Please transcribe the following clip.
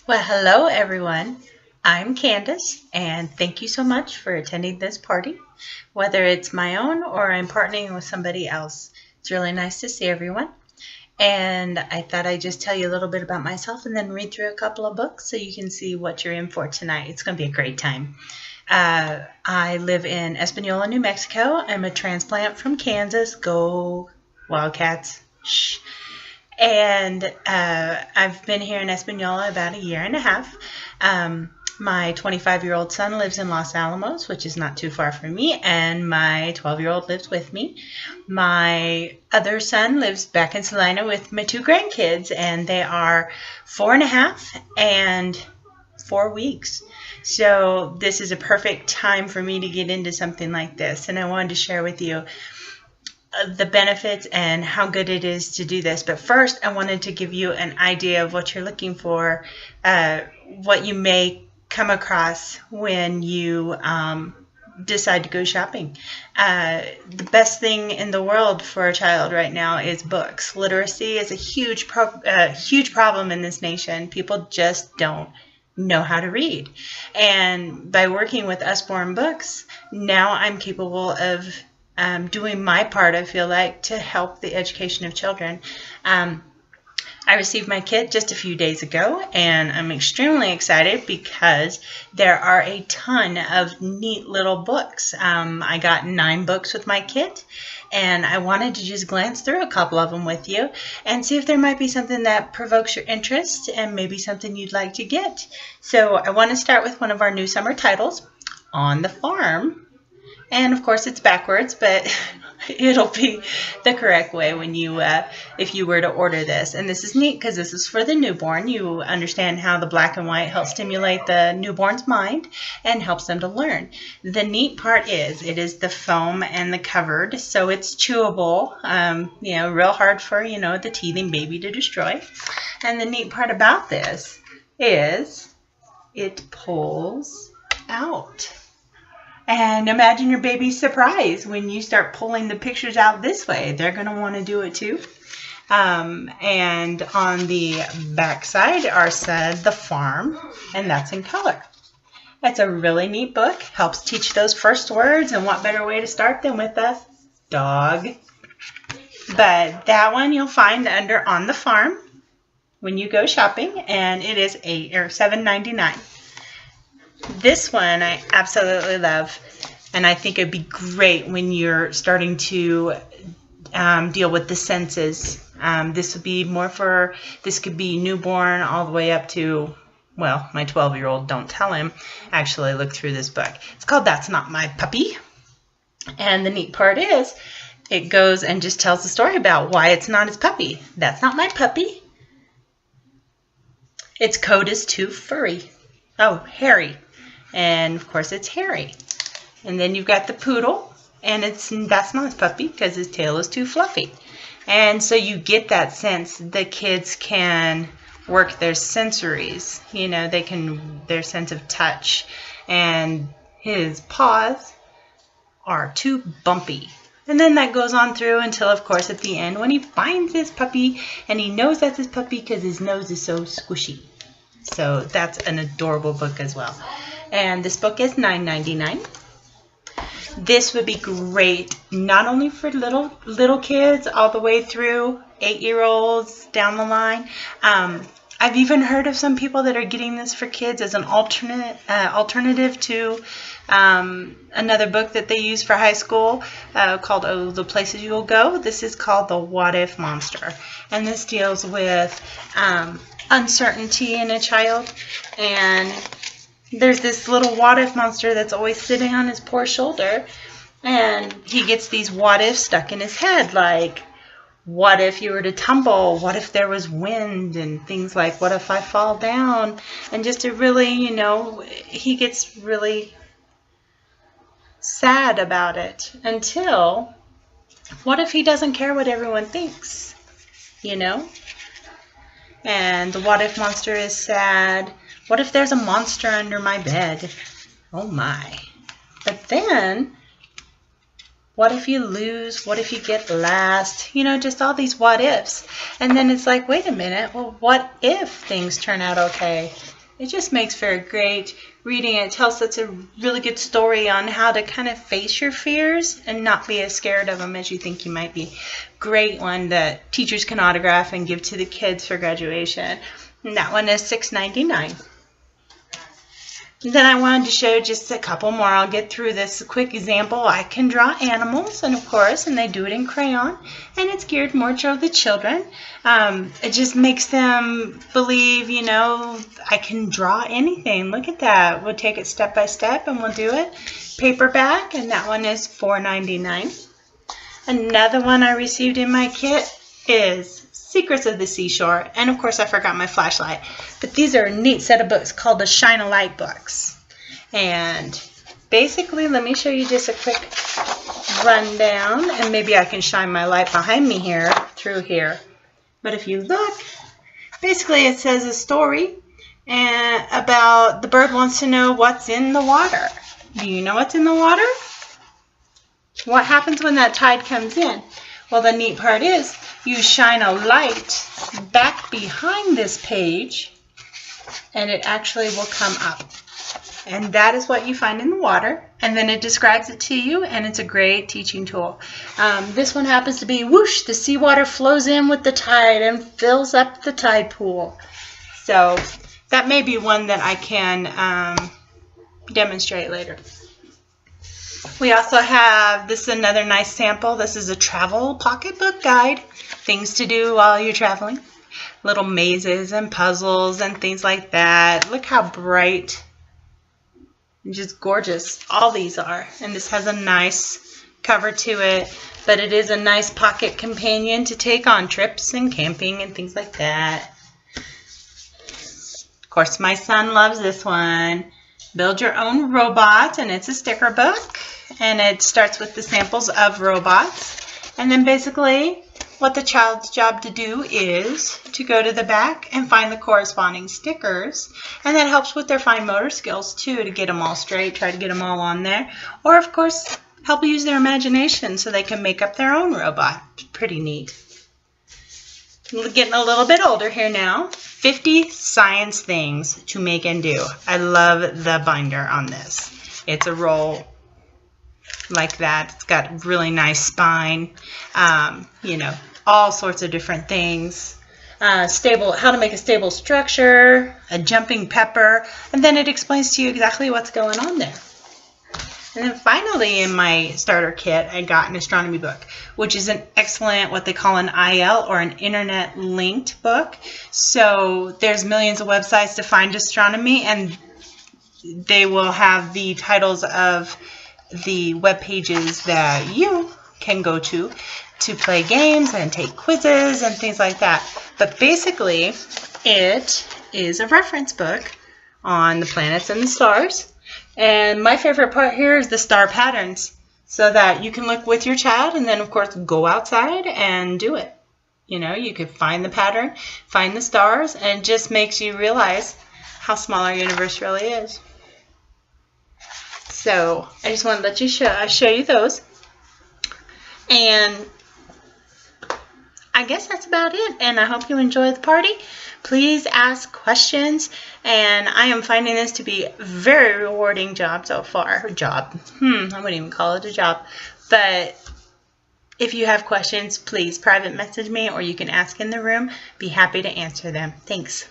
Well, hello everyone. I'm Candace, and thank you so much for attending this party. Whether it's my own or I'm partnering with somebody else, it's really nice to see everyone. And I thought I'd just tell you a little bit about myself and then read through a couple of books so you can see what you're in for tonight. It's going to be a great time. I live in Espanola, New Mexico. I'm a transplant from Kansas. Go Wildcats. Shh. And I've been here in Espanola about a year and a half. My 25-year-old son lives in Los Alamos, which is not too far from me, and my 12-year-old lives with me. My other son lives back in Salina with my two grandkids, and they are 4.5 and 4 weeks. So this is a perfect time for me to get into something like this, and I wanted to share with you the benefits and how good it is to do this. But first, I wanted to give you an idea of what you're looking for, what you may come across when you decide to go shopping. The best thing in the world for a child right now is books. Literacy is a huge problem in this nation. People just don't know how to read. And by working with Usborne books, now I'm capable of doing my part, I feel like, to help the education of children. I received my kit just a few days ago, and I'm extremely excited because there are a ton of neat little books. I got 9 books with my kit, and I wanted to just glance through a couple of them with you and see if there might be something that provokes your interest and maybe something you'd like to get. So I want to start with one of our new summer titles, On the Farm. And of course it's backwards, but it'll be the correct way when you, if you were to order this. And this is neat because this is for the newborn. You understand how the black and white helps stimulate the newborn's mind and helps them to learn. The neat part is it is the foam and the covered, so it's chewable. Real hard for the teething baby to destroy. And the neat part about this is it pulls out. And imagine your baby's surprise when you start pulling the pictures out this way. They're going to want to do it too. And on the back side are said The Farm, and that's in color. It's a really neat book. Helps teach those first words, and what better way to start than with a dog. But that one you'll find under On the Farm when you go shopping, and it is $7.99. This one I absolutely love, and I think it'd be great when you're starting to deal with the senses. This would be this could be newborn all the way up to, well, my 12-year-old, don't tell him, actually look through this book. It's called That's Not My Puppy. And the neat part is it goes and just tells the story about why it's not his puppy. That's not my puppy. Its coat is too furry. Oh, hairy. And of course it's hairy. And then you've got the poodle, and that's not his puppy because his tail is too fluffy. And so you get that sense the kids can work their sensories. Their sense of touch. And his paws are too bumpy. And then that goes on through until, of course, at the end when he finds his puppy, and he knows that's his puppy because his nose is so squishy. So that's an adorable book as well. And this book is $9.99. This would be great not only for little kids all the way through 8-year-olds down the line. I've even heard of some people that are getting this for kids as an alternative to another book that they use for high school called The Places You Will Go. This is called The What If Monster. And this deals with uncertainty in a child, and there's this little what if monster that's always sitting on his poor shoulder, and he gets these what ifs stuck in his head, like what if you were to tumble, what if there was wind, and things like what if I fall down, and just to really, he gets really sad about it until what if he doesn't care what everyone thinks, And the what if monster is sad. What if there's a monster under my bed? Oh my. But then What if you lose? What if you get last? You know, just all these what ifs. And then it's like, wait a minute, well, what if things turn out okay? It just makes for a great reading. It tells us a really good story on how to kind of face your fears and not be as scared of them as you think you might be. Great one that teachers can autograph and give to the kids for graduation. And that one is $6.99. Then I wanted to show just a couple more. I'll get through this quick example. I can draw animals, and of course, and they do it in crayon, and it's geared more to the children. It just makes them believe, you know, I can draw anything. Look at that. We'll take it step by step, and we'll do it. Paperback, and that one is $4.99. Another one I received in my kit is Secrets of the Seashore, and of course I forgot my flashlight, but these are a neat set of books called the Shine a Light books. And basically, let me show you just a quick rundown, and maybe I can shine my light behind me here through here. But if you look, basically it says a story and about the bird wants to know what's in the water. Do you know what's in the water? What happens when that tide comes in? Well, the neat part is you shine a light back behind this page, and it actually will come up. And that is what you find in the water, and then it describes it to you, and it's a great teaching tool. This one happens to be, whoosh, the seawater flows in with the tide and fills up the tide pool. So that may be one that I can demonstrate later. We also have, this is another nice sample. This is a travel pocketbook guide. Things to do while you're traveling. Little mazes and puzzles and things like that. Look how bright and just gorgeous all these are. And this has a nice cover to it. But it is a nice pocket companion to take on trips and camping and things like that. Of course, my son loves this one. Build Your Own Robot, and it's a sticker book, and it starts with the samples of robots, and then basically what the child's job to do is to go to the back and find the corresponding stickers, and that helps with their fine motor skills too, to get them all straight, try to get them all on there, or of course help use their imagination so they can make up their own robot. Pretty neat. Getting a little bit older here now. 50 science things to make and do. I love the binder on this. It's a roll like that. It's got really nice spine. You know, all sorts of different things. How to make a stable structure, a jumping pepper, and then it explains to you exactly what's going on there. And then finally in my starter kit, I got an astronomy book, which is an excellent, what they call an IL, or an internet linked book. So there's millions of websites to find astronomy, and they will have the titles of the web pages that you can go to play games and take quizzes and things like that. But basically, it is a reference book on the planets and the stars. And my favorite part here is the star patterns, so that you can look with your child and then, of course, go outside and do it. You know, you could find the pattern, find the stars, and it just makes you realize how small our universe really is. So I just want to let you show you those. And I guess that's about it, and I hope you enjoy the party. Please ask questions, and I am finding this to be a very rewarding job so far. I wouldn't even call it a job. But if you have questions, please private message me, or you can ask in the room. Be happy to answer them. Thanks.